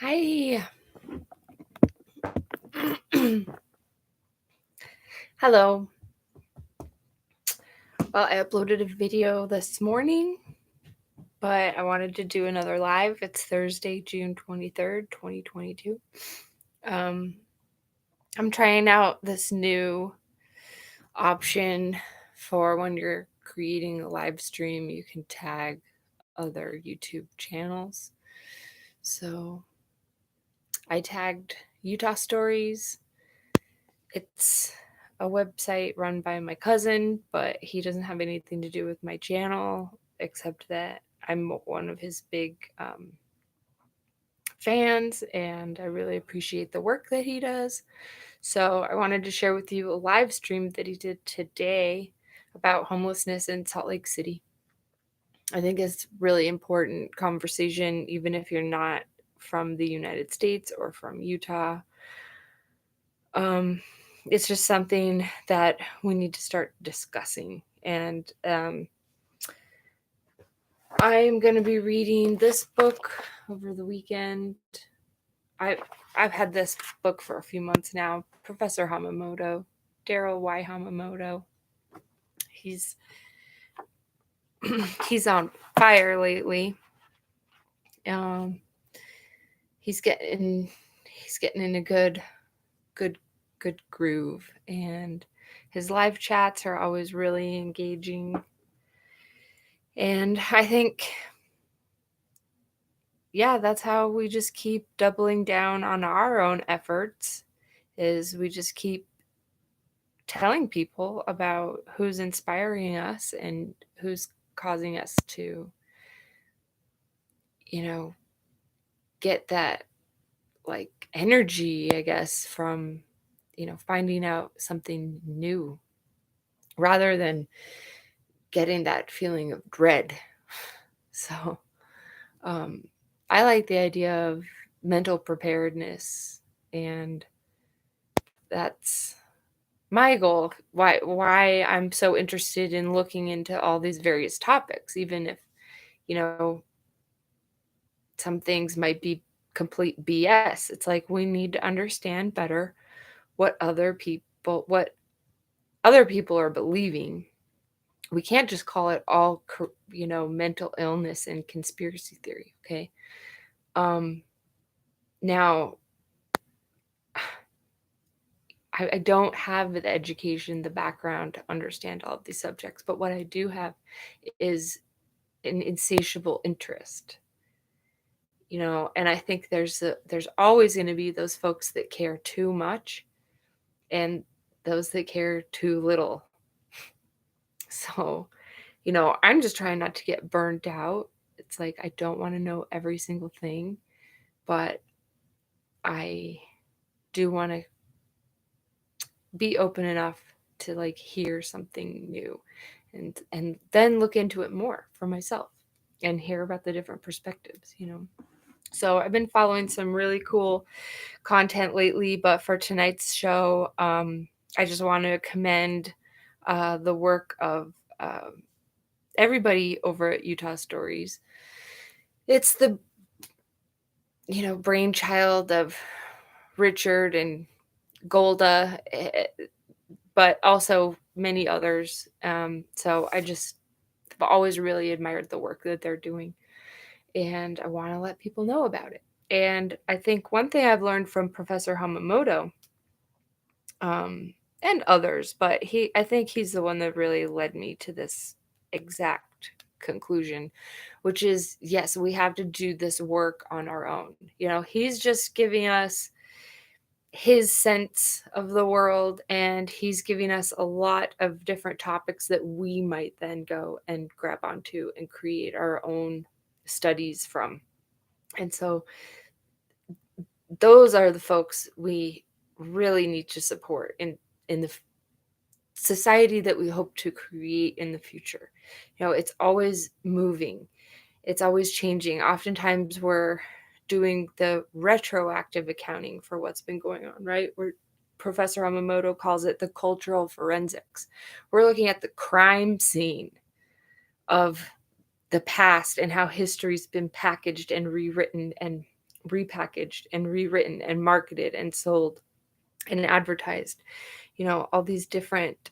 Hi. Hello. Well, I uploaded a video this morning, but I wanted to do another live. It's Thursday, June 23rd, 2022. I'm trying out this new option for when you're creating a live stream, you can tag other YouTube channels. So I tagged Utah Stories. It's a website run by my cousin, but he doesn't have anything to do with my channel except that I'm one of his big fans and I really appreciate the work that he does. So I wanted to share with you a live stream that he did today about homelessness in Salt Lake City. I think it's really important conversation, even if you're not from the United States or from Utah. It's just something that we need to start discussing. And I'm going to be reading this book over the weekend. I've had this book for a few months now. Professor Hamamoto, Daryl Y. Hamamoto. He's he's on fire lately. He's getting in a good groove, and his live chats are always really engaging. And I think, yeah, that's how we just keep doubling down on our own efforts, is we just keep telling people about who's inspiring us and who's causing us to, get that like energy, I guess, from, finding out something new rather than getting that feeling of dread. So, I like the idea of mental preparedness, and that's my goal. Why I'm so interested in looking into all these various topics, even if, you know, some things might be complete BS. It's like we need to understand better what other people are believing. We can't just call it all, mental illness and conspiracy theory, okay? Now, I don't have the education, the background to understand all of these subjects, but what I do have is an insatiable interest, and I think there's always going to be those folks that care too much and those that care too little. So, I'm just trying not to get burnt out. It's like I don't want to know every single thing, but I do want to be open enough to like hear something new and then look into it more for myself and hear about the different perspectives. So I've been following some really cool content lately, but for tonight's show, I just want to commend the work of everybody over at Utah Stories. It's the brainchild of Richard and Golda, but also many others. So I've always really admired the work that they're doing, and I want to let people know about it. And I think one thing I've learned from Professor Hamamoto, and others, but I think he's the one that really led me to this exact conclusion, which is, yes, we have to do this work on our own. He's just giving us his sense of the world, and he's giving us a lot of different topics that we might then go and grab onto and create our own studies from. And so those are the folks we really need to support in the society that we hope to create in the future. It's always moving. It's always changing. Oftentimes we're doing the retroactive accounting for what's been going on, right? Where Professor Yamamoto calls it the cultural forensics. We're looking at the crime scene of the past and how history's been packaged and rewritten and repackaged and rewritten and marketed and sold and advertised. All these different,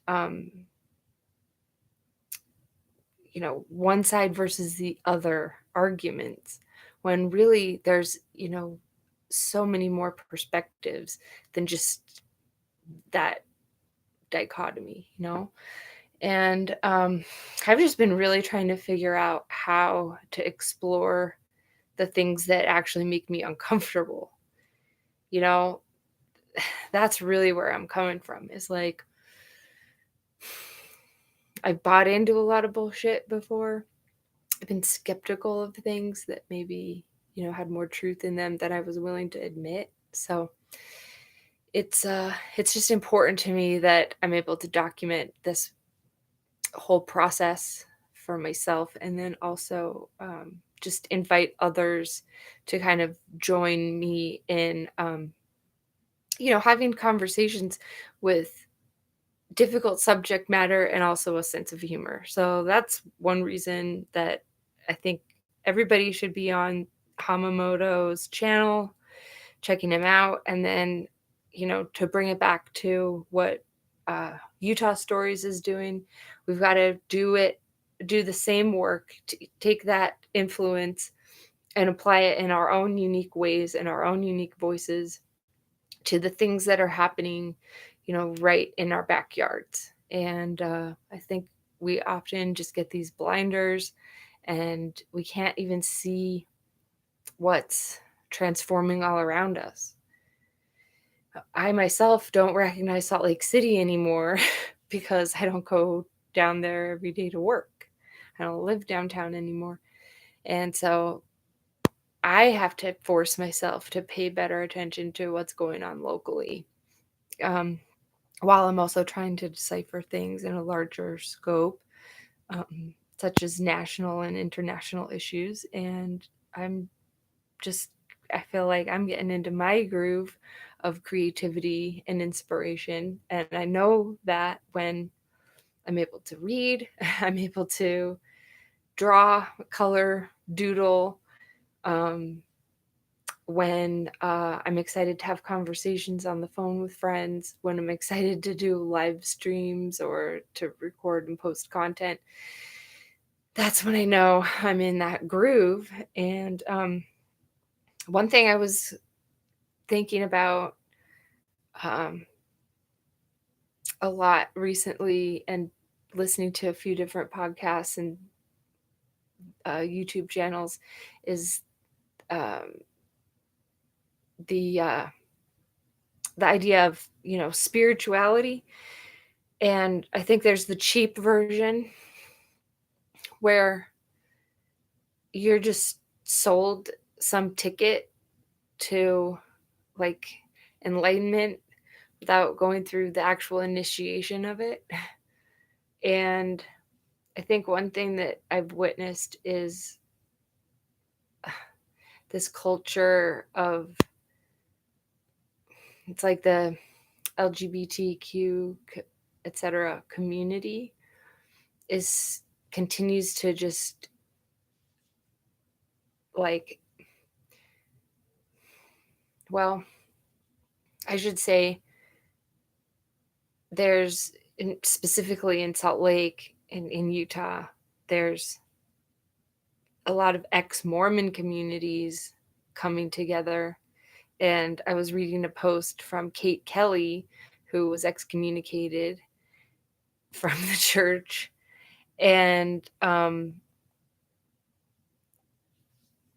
one side versus the other arguments, when really there's, so many more perspectives than just that dichotomy. And I've just been really trying to figure out how to explore the things that actually make me uncomfortable. You know, that's really where I'm coming from. Is like I've bought into a lot of bullshit before. I've been skeptical of things that maybe, had more truth in them than I was willing to admit. So it's just important to me that I'm able to document this whole process for myself, and then also just invite others to kind of join me in having conversations with difficult subject matter and also a sense of humor. So that's one reason that I think everybody should be on Hamamoto's channel, checking him out. And then, to bring it back to what Utah Stories is doing, we've got to do the same work to take that influence and apply it in our own unique ways and our own unique voices to the things that are happening, right in our backyards. And I think we often just get these blinders and we can't even see what's transforming all around us. I myself don't recognize Salt Lake City anymore because I don't go down there every day to work. I don't live downtown anymore. And so I have to force myself to pay better attention to what's going on locally, while I'm also trying to decipher things in a larger scope, such as national and international issues. And I'm just, I feel like I'm getting into my groove of creativity and inspiration. And I know that when I'm able to read, I'm able to draw, color, doodle, when I'm excited to have conversations on the phone with friends, when I'm excited to do live streams or to record and post content, that's when I know I'm in that groove. And one thing I was thinking about a lot recently, and listening to a few different podcasts and YouTube channels, is um, the idea of spirituality. And I think there's the cheap version where you're just sold some ticket to like enlightenment without going through the actual initiation of it. And I think one thing that I've witnessed is this culture of, it's like the LGBTQ, etc. community is continues to just like, well, I should say there's specifically in Salt Lake in Utah, there's a lot of ex-Mormon communities coming together. And I was reading a post from Kate Kelly, who was excommunicated from the church. And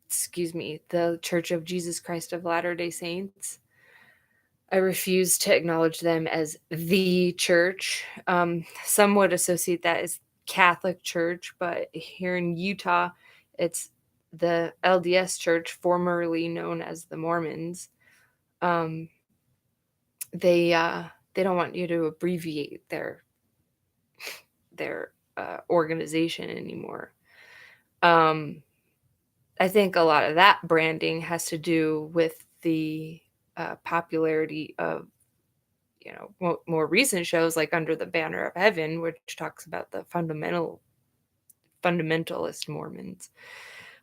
excuse me, the Church of Jesus Christ of Latter-day Saints. I refuse to acknowledge them as the church. Some would associate that as Catholic Church, but here in Utah, it's the LDS Church, formerly known as the Mormons. They don't want you to abbreviate their organization anymore. I think a lot of that branding has to do with the popularity of more recent shows like Under the Banner of Heaven, which talks about the fundamentalist Mormons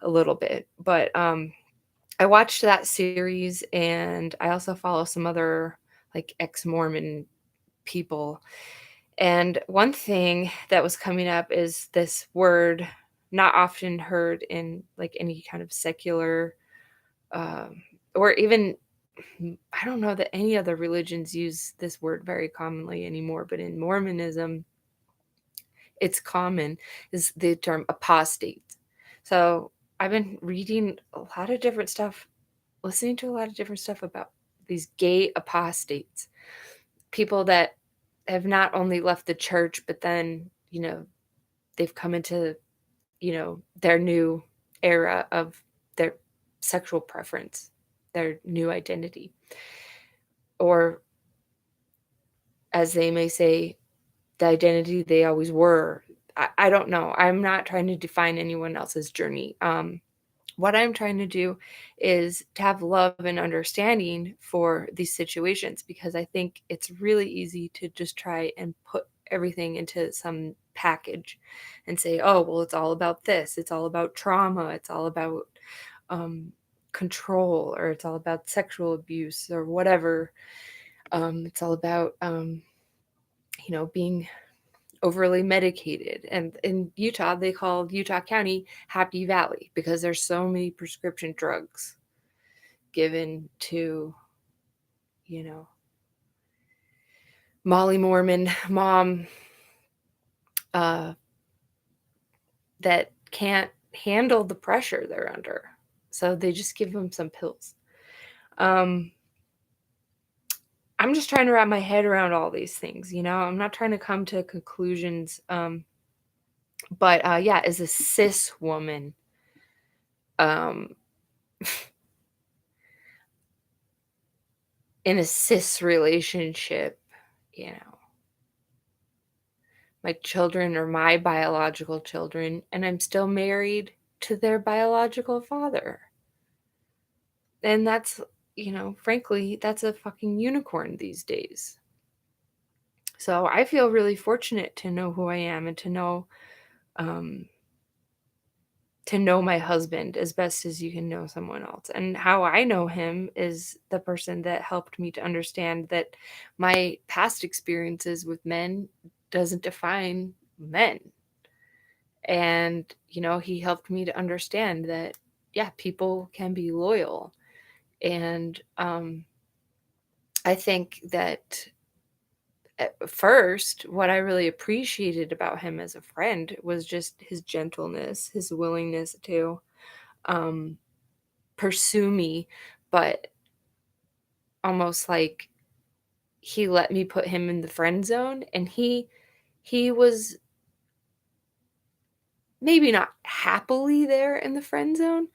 a little bit. But I watched that series, and I also follow some other, like, ex-Mormon people, and one thing that was coming up is this word not often heard in, like, any kind of secular, um, or even I don't know that any other religions use this word very commonly anymore, but in Mormonism, it's common, is the term apostate. So, I've been reading a lot of different stuff, listening to a lot of different stuff about these gay apostates, people that have not only left the church, but then, they've come into, their new era of their sexual preference, their new identity, or as they may say, the identity they always were. I don't know. I'm not trying to define anyone else's journey. What I'm trying to do is to have love and understanding for these situations because I think it's really easy to just try and put everything into some package and say, oh, well, it's all about this. It's all about trauma. It's all about um, control, or it's all about sexual abuse, or whatever. It's all about, being overly medicated. And in Utah, they call Utah County Happy Valley because there's so many prescription drugs given to, you know, Molly Mormon mom uh, that can't handle the pressure they're under. So they just give them some pills. Um, I'm just trying to wrap my head around all these things, I'm not trying to come to conclusions. But yeah, as a cis woman, um, in a cis relationship, you know, my children are my biological children, and I'm still married to their biological father. And that's, frankly, that's a fucking unicorn these days. So I feel really fortunate to know who I am and um, to know my husband as best as you can know someone else. And how I know him is the person that helped me to understand that my past experiences with men doesn't define men. And, he helped me to understand that, yeah, people can be loyal. And I think that at first, what I really appreciated about him as a friend was just his gentleness, his willingness to um, pursue me, but almost like he let me put him in the friend zone, and he was maybe not happily there in the friend zone,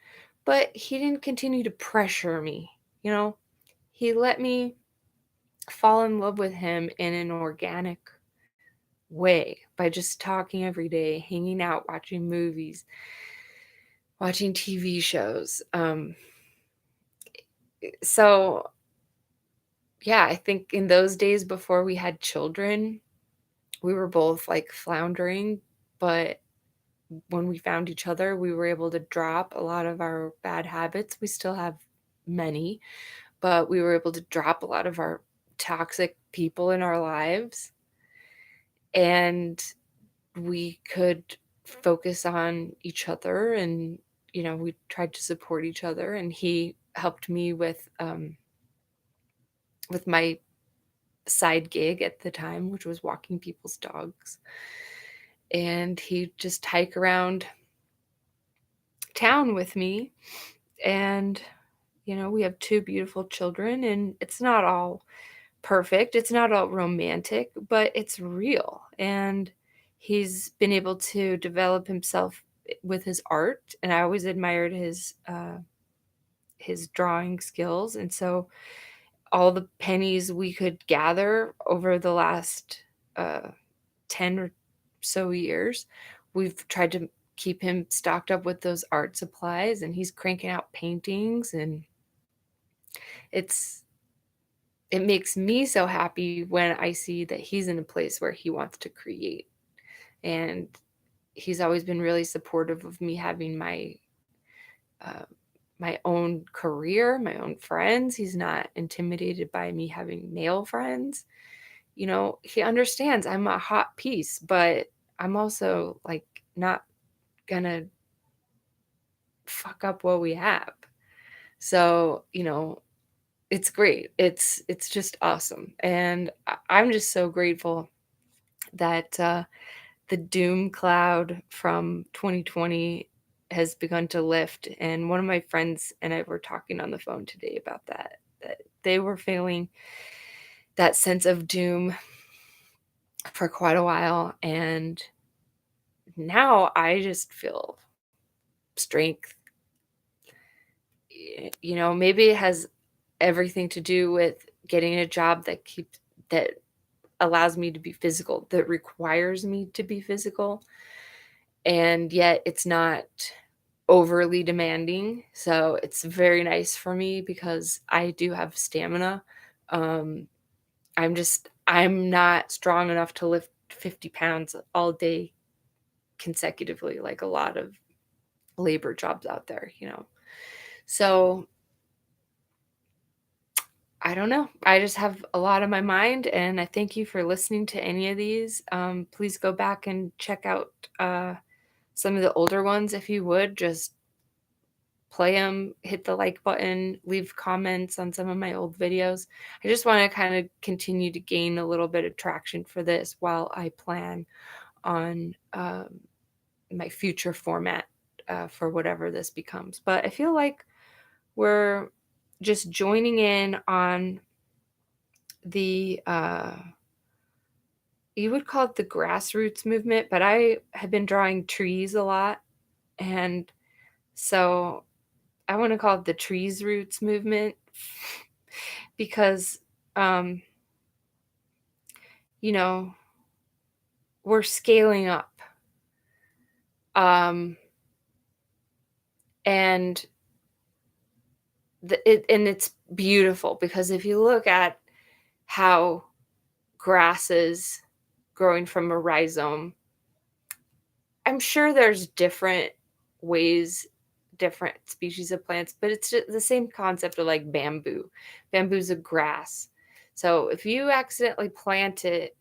but he didn't continue to pressure me, you know? He let me fall in love with him in an organic way by just talking every day, hanging out, watching movies, watching TV shows. So yeah, I think in those days before we had children, we were both like floundering, but when we found each other, we were able to drop a lot of our bad habits. We still have many, but we were able to drop a lot of our toxic people in our lives, and we could focus on each other. And we tried to support each other, and he helped me with my side gig at the time, which was walking people's dogs. And he'd just hike around town with me. And, we have two beautiful children, and it's not all perfect. It's not all romantic, but it's real. And he's been able to develop himself with his art. And I always admired his drawing skills. And so all the pennies we could gather over the last uh, 10 or so years, we've tried to keep him stocked up with those art supplies, and he's cranking out paintings. And it's it makes me so happy when I see that he's in a place where he wants to create. And he's always been really supportive of me having my uh, my own career, my own friends. He's not intimidated by me having male friends. He understands I'm a hot piece, but I'm also like not gonna fuck up what we have. So, it's great. It's just awesome. And I'm just so grateful that the doom cloud from 2020 has begun to lift. And one of my friends and I were talking on the phone today about that they were feeling that sense of doom for quite a while. And now I just feel strength. Maybe it has everything to do with getting a job that allows me to be physical, that requires me to be physical, and yet it's not overly demanding. So it's very nice for me because I do have stamina. Um, I'm not strong enough to lift 50 pounds all day consecutively like a lot of labor jobs out there. So I don't know. I just have a lot on my mind, and I thank you for listening to any of these. Please go back and check out some of the older ones if you would. Just play them, hit the like button, leave comments on some of my old videos. I just want to kind of continue to gain a little bit of traction for this while I plan on my future format for whatever this becomes. But I feel like we're just joining in on the you would call it the grassroots movement, but I have been drawing trees a lot, and so I want to call it the trees roots movement because um you know we're scaling up, um and it's beautiful because if you look at how grasses growing from a rhizome, I'm sure there's different ways, different species of plants, but it's just the same concept of like bamboo. Bamboo's a grass. So if you accidentally plant it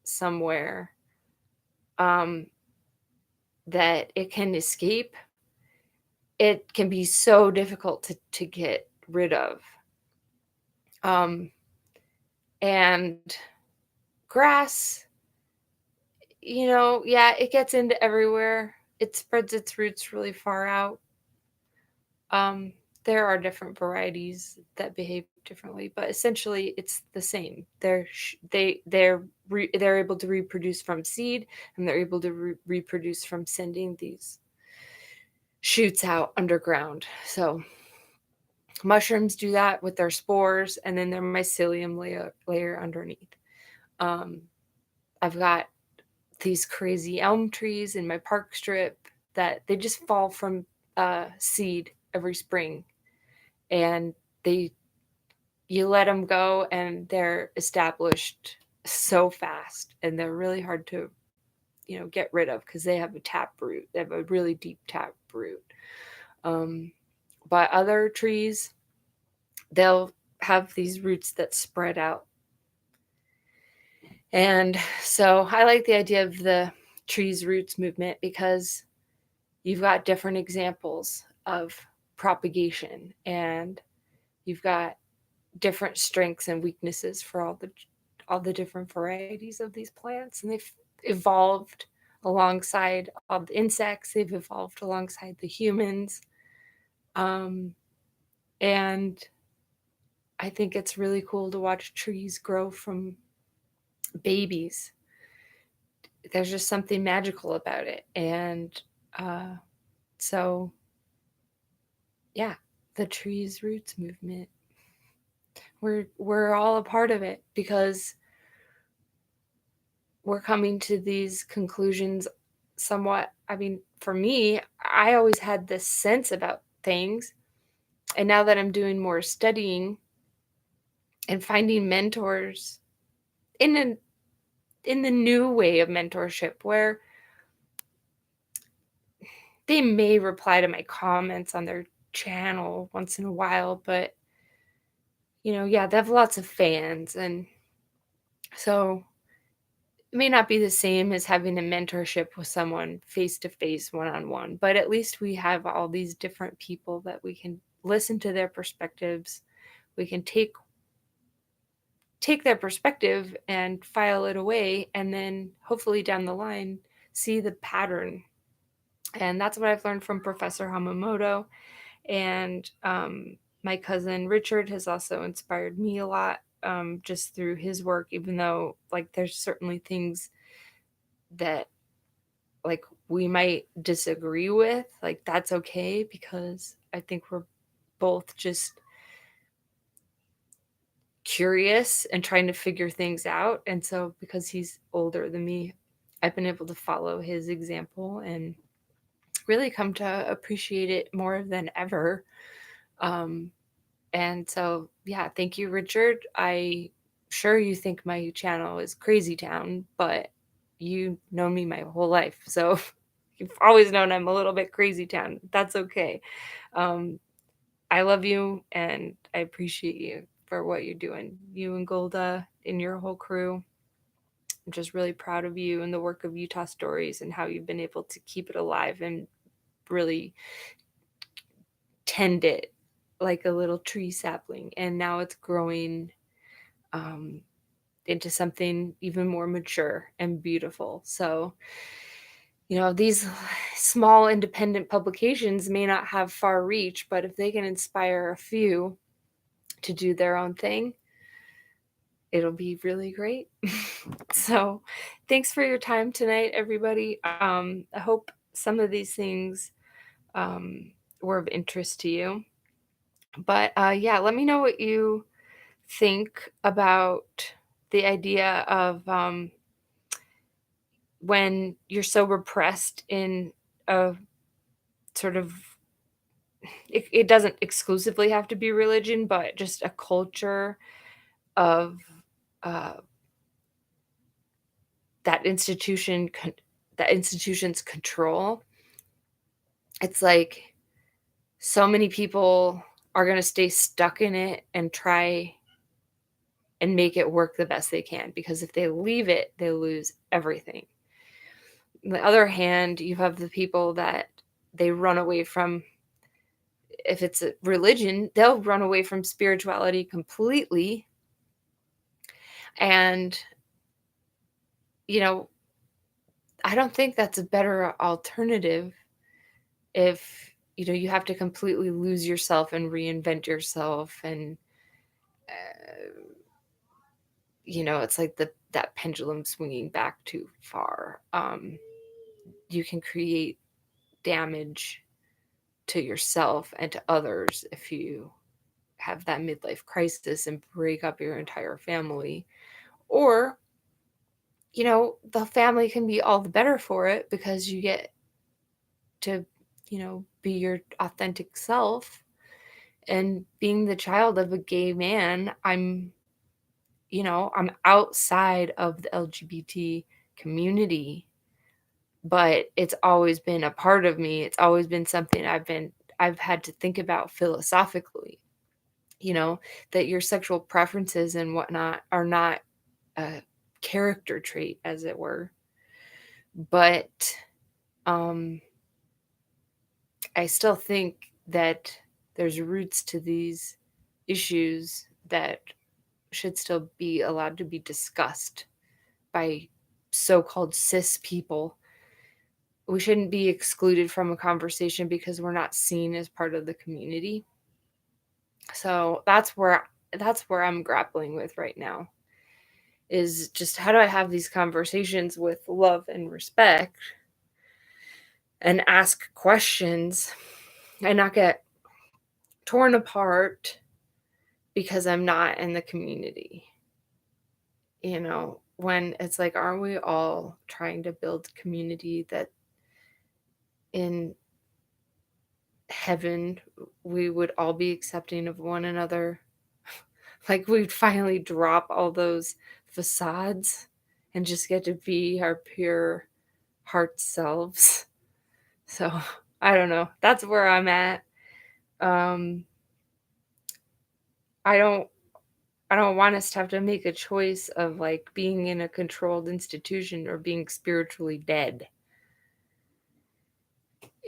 somewhere um, that it can escape, it can be so difficult to get rid of. Um, and grass, yeah, it gets into everywhere. It spreads its roots really far out. Um, there are different varieties that behave differently, but essentially it's the same. They're able to reproduce from seed, and they're able to reproduce from sending these shoots out underground. So mushrooms do that with their spores and then their mycelium layer underneath. Um, I've got these crazy elm trees in my park strip that they just fall from seed every spring, and they you let them go and they're established so fast, and they're really hard to get rid of because they have a tap root. They have a really deep tap root. um, but other trees, they'll have these roots that spread out. And so I like the idea of the trees roots movement because you've got different examples of propagation, and you've got different strengths and weaknesses for all the different varieties of these plants, and they've evolved alongside all the insects. They've evolved alongside the humans, and I think it's really cool to watch trees grow from babies. There's just something magical about it, and so yeah, the trees roots movement. We're all a part of it because we're coming to these conclusions somewhat. I mean, for me, I always had this sense about things. And now that I'm doing more studying and finding mentors in in the new way of mentorship where they may reply to my comments on their channel once in a while, but, yeah, they have lots of fans, and so it may not be the same as having a mentorship with someone face to face, one on one, but at least we have all these different people that we can listen to their perspectives. We can take their perspective and file it away, and then hopefully down the line see the pattern. And that's what I've learned from Professor Hamamoto. And my cousin Richard has also inspired me a lot, just through his work, even though like there's certainly things that like we might disagree with. Like that's okay, because I think we're both just curious and trying to figure things out. And so because he's older than me, I've been able to follow his example and really come to appreciate it more than ever. Um, and so, yeah, thank you, Richard. I sure you think my channel is Crazy Town, but you know me my whole life. So you've always known I'm a little bit Crazy Town. That's okay. Um, I love you and I appreciate you for what you're doing. You and Golda and your whole crew. I'm just really proud of you and the work of Utah Stories and how you've been able to keep it alive and really tend it like a little tree sapling. And now it's growing um, into something even more mature and beautiful. So, these small independent publications may not have far reach, but if they can inspire a few to do their own thing, it'll be really great. So, thanks for your time tonight, everybody. I hope some of these things were of interest to you. But yeah, let me know what you think about the idea of when you're so repressed in a sort of it doesn't exclusively have to be religion, but just a culture of uh, that that institution's control. It's like so many people are going to stay stuck in it and try and make it work the best they can, because if they leave it, they lose everything. On the other hand, you have the people that they run away from. If it's a religion, they'll run away from spirituality completely. And, you know, I don't think that's a better alternative if, you have to completely lose yourself and reinvent yourself. And, uh, it's like that pendulum swinging back too far. You can create damage to yourself and to others if you have that midlife crisis and break up your entire family. Or, the family can be all the better for it because you get to, be your authentic self. And being the child of a gay man, I'm outside of the LGBT community, but it's always been a part of me. It's always been something I've had to think about philosophically, that your sexual preferences and whatnot are not a character trait, as it were. But um, I still think that there's roots to these issues that should still be allowed to be discussed by so-called cis people. We shouldn't be excluded from a conversation because we're not seen as part of the community. So that's where I'm grappling with right now, is just how do I have these conversations with love and respect and ask questions and not get torn apart because I'm not in the community. When it's like, aren't we all trying to build community that in heaven we would all be accepting of one another? Like we'd finally drop all those facades and just get to be our pure heart selves. So I don't know. That's where I'm at. Um, I don't I don't want us to have to make a choice of like being in a controlled institution or being spiritually dead,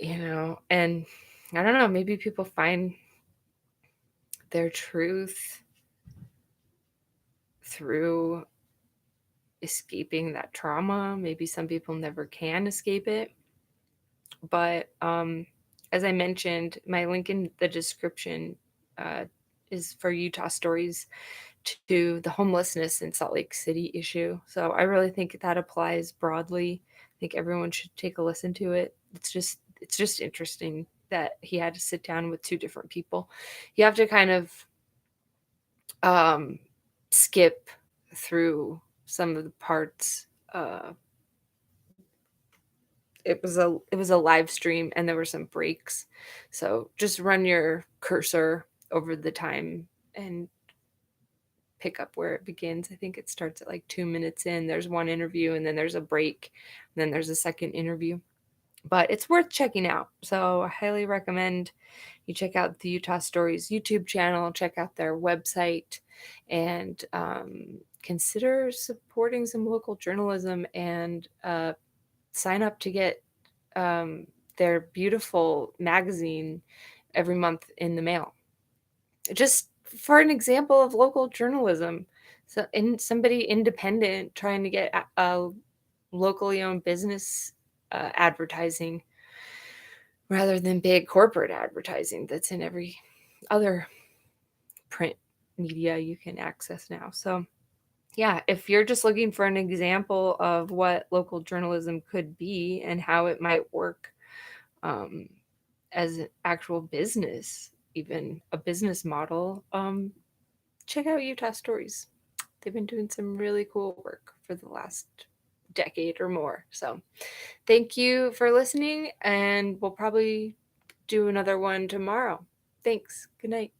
and I don't know, maybe people find their truth through escaping that trauma. Maybe some people never can escape it. But as I mentioned, my link in the description uh, is for Utah Stories to the homelessness in Salt Lake City issue. So I really think that applies broadly. I think everyone should take a listen to it. It's just interesting that he had to sit down with two different people. You have to kind of um, skip through some of the parts. It was a live stream and there were some breaks. So just run your cursor over the time and pick up where it begins. I think it starts at like 2 minutes in. There's one interview and then there's a break. And then there's a second interview. But it's worth checking out. So I highly recommend you check out the Utah Stories YouTube channel, check out their website, and consider supporting some local journalism and sign up to get um, their beautiful magazine every month in the mail. Just for an example of local journalism. So, in somebody independent trying to get a locally owned business advertising rather than big corporate advertising that's in every other print media you can access now. So, yeah, if you're just looking for an example of what local journalism could be and how it might work um, as an actual business, even a business model, check out Utah Stories. They've been doing some really cool work for the last decade or more. So, thank you for listening, and we'll probably do another one tomorrow. Thanks. Good night.